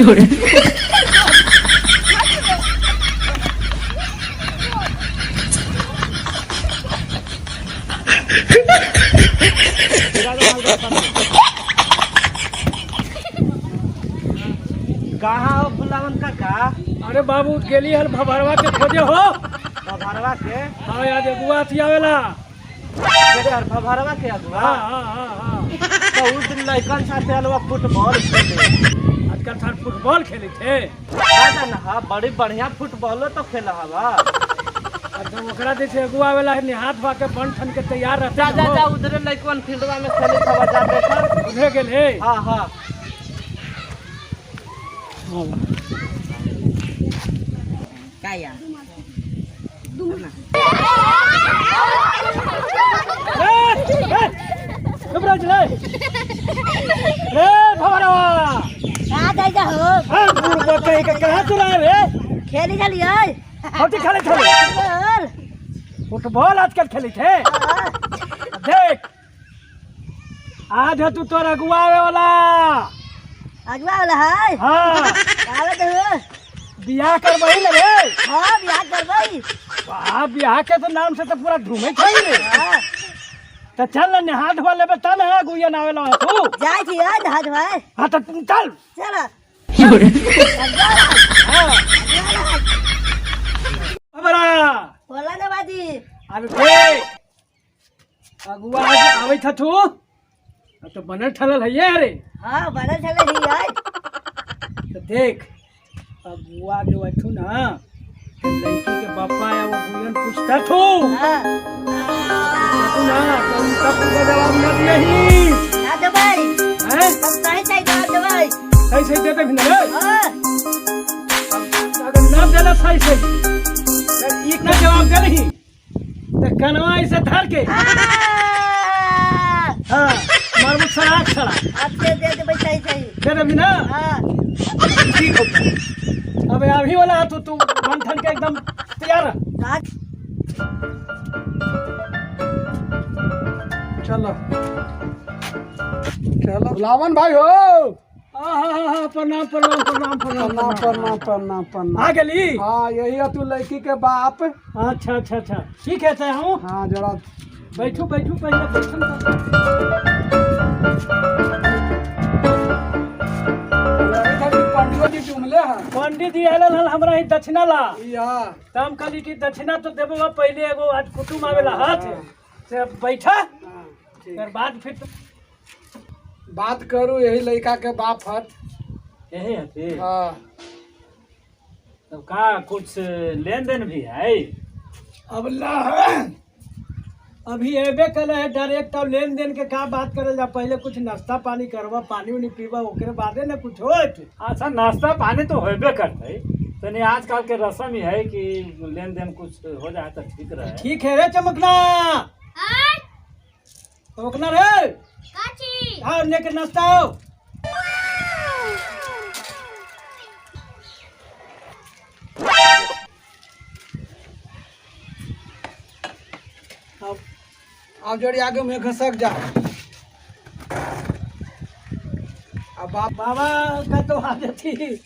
कहाँ हो फुलावन काका? अरे बाबू गेली हल भभरवा के खोजे हो। भभरवा के? हाँ याद अगुआ थी आवेला। भभरवा के अगुआ? हाँ। तो उस दिन लड़कन साथे अलवा फुटबॉल खेले। आजकल साथ फुटबॉल खेले थे। हाँ बड़ी बढ़िया फुटबॉलो तो खेला हवा। तो ओकरा जैसे अगुआ आवेला है हाथ भा के बन ठन के तैयार रहते जा उधरे लड़कन फील्डवा में खेले था जा देखा। उधरे गेले। हाँ। क्या यार? खेली फुटबॉल आजकल खेली थे। देख आज है तू तोर अगुआ वाला है। हाँ बियाह करबही ना रे। हाँ बियाह करबही। वाह बियाह के तो नाम से तो पूरा घूमे खाई रे। तो चल ना नहा धोवा लेबे तब ना गुइया ना आवेला तू। जाय छी नहा धोवाए। हाँ तो तुम चल। बोला ना बाजी। अरे देख अगुआ आवे था तू तो बनल ठलल है ये रे। हाँ बनल ठलल ही है। तो देख अगुआ जो है तू ना तो लड़की के बापा या वो गुयन पूछता तू ना तो उनका पूरा जवाब ना दिए ही ना दे भाई। हैं हम सही जवाब दे भाई। सही दे दे ना रे। हां अगर ना देला सही तो एक ना जवाब दे नहीं तो कनवा ऐसे धर के हाँ मार मुझ सराक सरा आपसे दे दे भाई सही दे दे ना। हां ठीक होता अब अभी वाला तू मन ठन के एकदम तैयार है। चलो बुलावन भाई हो। हाँ प्रणाम आ गली। हाँ यही है तू लड़की के बाप। अच्छा ठीक है चाहे हूँ। हाँ जरा बैठू पहले बैठू पंडित जी जुमले हैं। पंडित जी आयल हमरा ही दक्षिणा ला। या तम कहली कि दक्षिणा तो देबो पहले एगो आज कुटुम आवेला हाथ से बैठा फिर बाद फिर बात करूँ यही लड़का के बाप हट। यही है। हाँ तो का कुछ लेन देन भी है अब अभी एबे करे है डायरेक्ट और लेन देन के का बात करे जा पहले कुछ नाश्ता पानी करवा पानी उनी पीवा ओकरे बादे ना कुछ हो। अच्छा नाश्ता पानी तो होबे करते तनी आजकल के रस्म ही है कि लेन देन कुछ हो जाए तो ठीक रहे। ठीक है रे चमकना चमकना रे हाँ लेके नाश्ता आओ। आप जोड़ी आगे में घसक जा। अब बाबा का तो आदत थी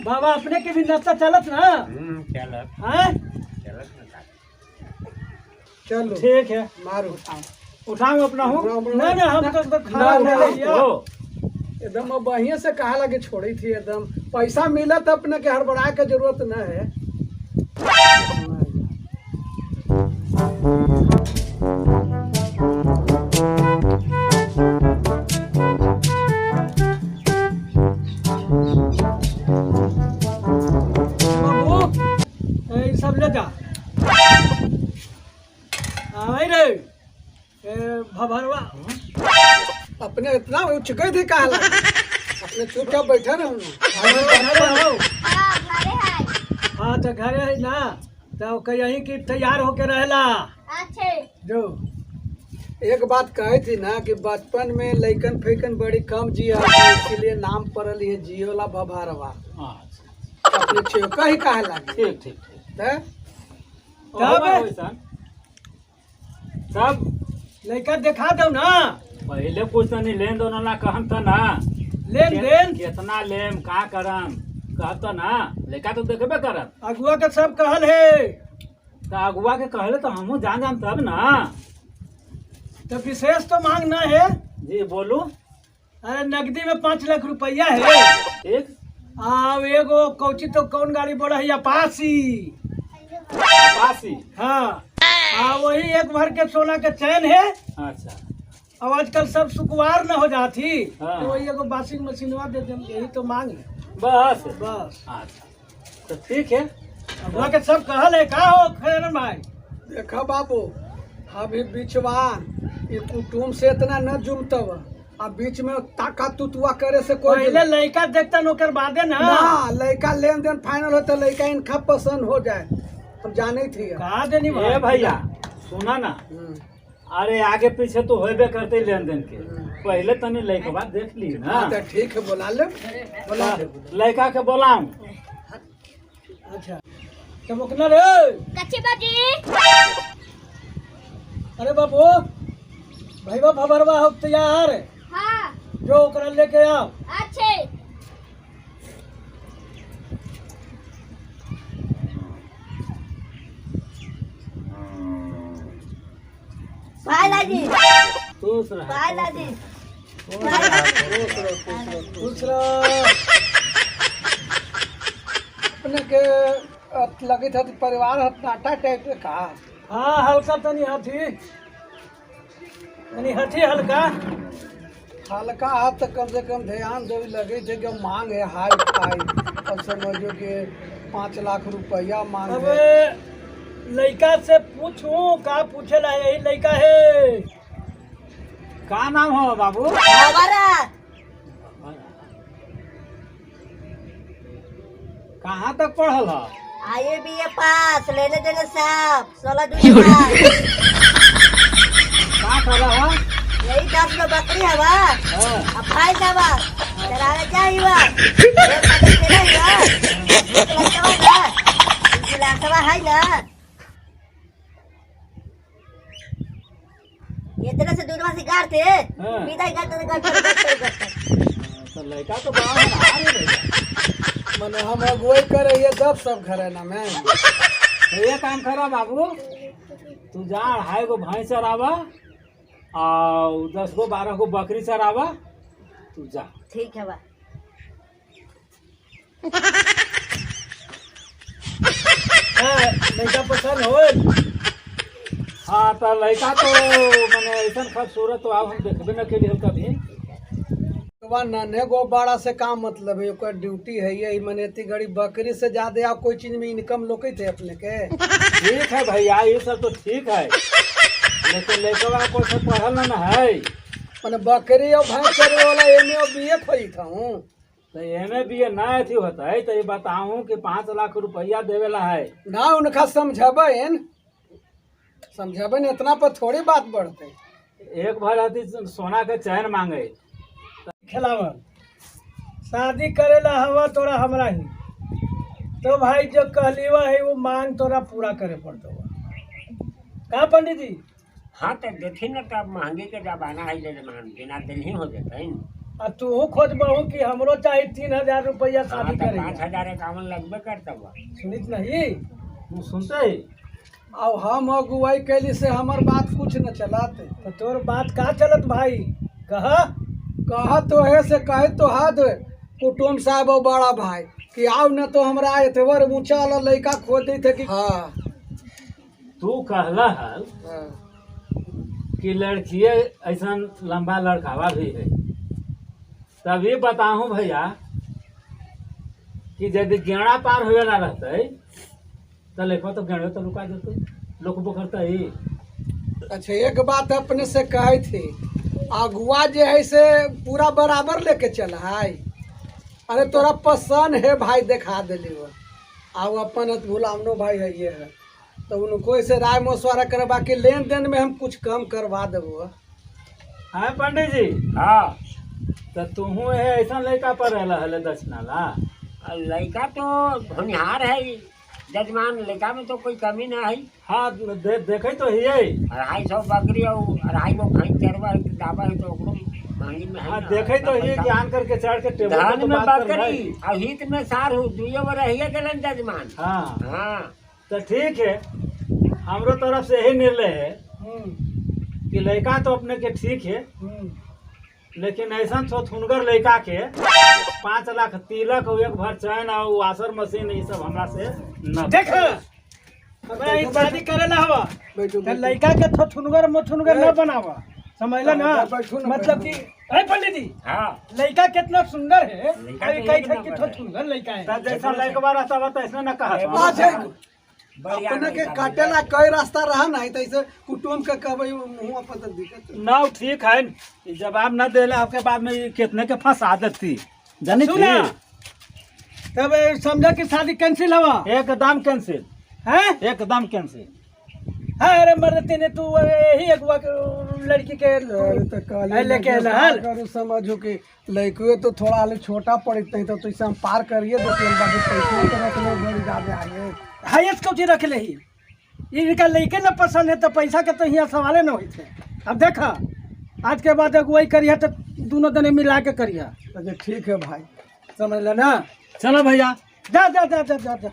बाबा अपने के भी नाश्ता चलत ना। चलत हैं चलो ठीक है मारो उठाओ अपना हूँ ना हम तो खाना एकदम बढ़िया से कहा लगे छोड़ी थी एकदम पैसा मिला तो अपने के हड़बड़ा के जरूरत न है। सब ले जा रे भभरवा अपने इतना उठ गए थे कहा अपने चुपचाप बैठा रहो। हाँ तो घरे है ना तो कहीं की तैयार होके रहेला। जो एक बात कही थी ना कि बचपन में लइकन फेकन बड़ी कम जिया इसलिए नाम पड़ल है जियोला भभरवा। अपने चौका ही कहा लगे। ठीक सब लड़का दिखा दो ना पहले कुछ नहीं लेन देन ना कहम था ना लेन देन कितना लेम का करम कहता ना लेका तो देखबे करम। अगुआ के सब कहल है तो अगुआ के कहले तो हमहू जान तब ना। तो विशेष तो मांग ना है। जी बोलू। अरे नकदी में 5 लाख रुपया है। ठीक। एगो कौची तो कौन गाड़ी बोला है अपाची। पासी। हाँ वही एक भर के सोना के चैन है। अच्छा। अब आजकल सब सुकुवार न हो जाती। हाँ। तो वही एगो वाशिंग मशीनवा दे देम, यही तो मांग है। बस बस। अच्छा तो ठीक है। अगुआ के सब कहल है का हो खैरन भाई। देखा बाबू अभी बिचवान ये कुटुम से इतना न जुमतव। अब बीच में ताका तुतुआ करे से कोई पहले लड़का देखता नौकर बादे ना। ना लड़का लेन देन फाइनल होता लड़का इनका पसंद हो जाए हम जाने थी। कहा देनी ए भैया सुना ना। अरे आगे पीछे तो होबे करते लेन देन के पहले तनी लड़का बात देख ली ना। हाँ तो ठीक है बोला ले बोला ले। लड़का के बोलाऊं। अच्छा तो मुकना रे। कच्ची बाजी अरे बाबू भाई बा भबरवा हो तैयार। हाँ जो ओकरा लेके आओ। अच्छे भाई लाजी खुश रह। भाई लाजी दूसरा अपने के लगे था परिवार नाटा टाइप के का। हाँ हल्का तनी हाथी हल्का। हल्का हाथ तो कम से कम ध्यान दे लगे थे कि मांग है हाई फाई। अब समझो कि 5 लाख रुपया मांग अब है। लड़का से पूछूं का पूछेला यही लड़का है। का नाम हो बाबू। हमारा कहाँ तक पढ़ल हो। आइए भी ये पास लेने देने साहब 16 दूर का कर रहा हो। यही 10 में बकरी है बा। हाँ। अब भाई साहब चलावे चाहिए बा। एक पानी खेले बा। गिलासवा है ना। ये तरह से दूधवा शिकार थे। हाँ। पीता ही करते। तो लड़का तो बड़ा है भैया। मैंने हम अगुवाई करे ये जब सब घरे ना मैं। तो ये काम करा बाबू तू जा 2.5 गो भैंस चरावा और 10 गो 12 गो बकरी चरावा तू जा। ठीक है बा। लड़का पसंद हो। हाँ तो लड़का तो मैंने ऐसा खूबसूरत तो आप हम देखबे न के लिए कभी। नन्हे गो बड़ा से काम मतलब है ओकर ड्यूटी है ये मैंने इतनी घड़ी बकरी से ज्यादा आप कोई चीज में इनकम लोके थे अपने के। ठीक है भैया ये सब तो ठीक है लेकिन लड़का को से पढ़ल न है। मैंने बकरी और भैंस करे वाला एमे और बीए खोई था हूँ। तो एमे भी ये ना अथी होता है तो ये बताऊं कि 5 लाख रुपया देवेला है ना उनका समझबन इतना पर थोड़ी बात बढ़ते। एक भर अथी सोना के चैन मांगे। खिलावन शादी करेला हवा तोरा हमरा ही। तो भाई जो कहलीवा है वो मांग तोरा पूरा करे पड़ता का पंडित जी। हाँ तो देखी न तब महंगी के जमाना है जजमान बिना दिल ही हो जाता है। अब तू खोज बहु कि हमरो चाहे 3000 रुपया हाँ शादी तो करे। 5000 एकावन लगबे करता हुआ। सुनित नहीं तू सुनते ही अब हम अगुवाई कैली से हमार बात कुछ न चलाते। तो तोर बात का चलत भाई कहा तो है से कहे तो हद कुटुम साहब और बड़ा भाई कि आओ न तो हमरा एतवर ऊंचा वाला लड़का खोज थे कि हाँ। तू कहला है कि लड़किए ऐसा लंबा लड़कावा भी है। तभी बताऊं भैया कि यदि गेड़ा पार हुए ना रहते तो लेखो तो गेड़े तो रुका देते लोग बोखरता ही। अच्छा एक बात अपने से कहे थी अगुआ जो है से पूरा बराबर लेके चल है। अरे तोरा पसंद है भाई दिखा दिली वो आओ अपन भुलामनो भाई है ये है तो उनको ऐसे राय मशवरा करे बाकी लेन देन में हम कुछ कम करवा देबो। हाँ पंडित जी। हाँ तो तुहू है ऐसा लड़का पर रहला है दक्षिणा ला। लड़का तो होनहार है जजमान। लड़का में तो कोई कमी ना है। हाँ देखे तो ही है। 250 बकरी और 2.5 गो भैंस चरवा है दावा है तो ओकरो महंगी में है हाँ ना। देखे तो ये ज्ञान करके चढ़ के टेबल पे धान तो में बात कर बकरी भाई। और हित में सार हो दुइयो में रहिए गेलन जजमान। हाँ हाँ तो ठीक है, हमरो तरफ से यही निर्णय है हम्म, कि लड़का तो अपने के ठीक है, हम्म। लेकिन ऐसा थोथुनगर लड़का के 5 लाख तिलक और 1 भर चैन और वाशर मशीन ये सब हमरा से न देख अबे ई शादी करेला हवा बैठो तो लड़का के थुनगर मुथुनगर न बनावा, समझला ना? बैठो ना, मतलब कि अरे पंडित जी हाँ लड़का कितना सुंदर है, लड़का अरे तो कई एक थे नंबर कि है। थुनगर लड़का है। तब जैसा लड़का रहता बा ऐसा न कहा अच्छा बढ़िया अपने के लड़का काटेला कई रास्ता रहा नहीं तो ऐसे कुटुम के कहबै मुंह पर तो दिक्कत ना ठीक है, ई जवाब न देले आपके बाद में ये कितने के फंसा देती जानी सुना थी? तब समझा कि शादी कैंसिल हवा एकदम कैंसिल, है? एकदम कैंसिल। हाँ अरे मरते ने तू यही एक लड़की के अरे तो काले लेके हल करू समझो कि लड़के तो थोड़ा हाले छोटा पड़त नहीं तो इसे हम पार करिए दो तीन बाकी पैसे तो रख लो बड़ी ज्यादा आगे हाईएस्ट कौची रख ले ही इनका लड़के न पसंद है तो पैसा के तो यहाँ सवाले न होते। अब देखा आज के बाद अगुवाई करिया तो दोनों जने मिला के करिया, अच्छा ठीक है भाई। समझ ल ना? चलो भैया जा जा जा जा जा, जा।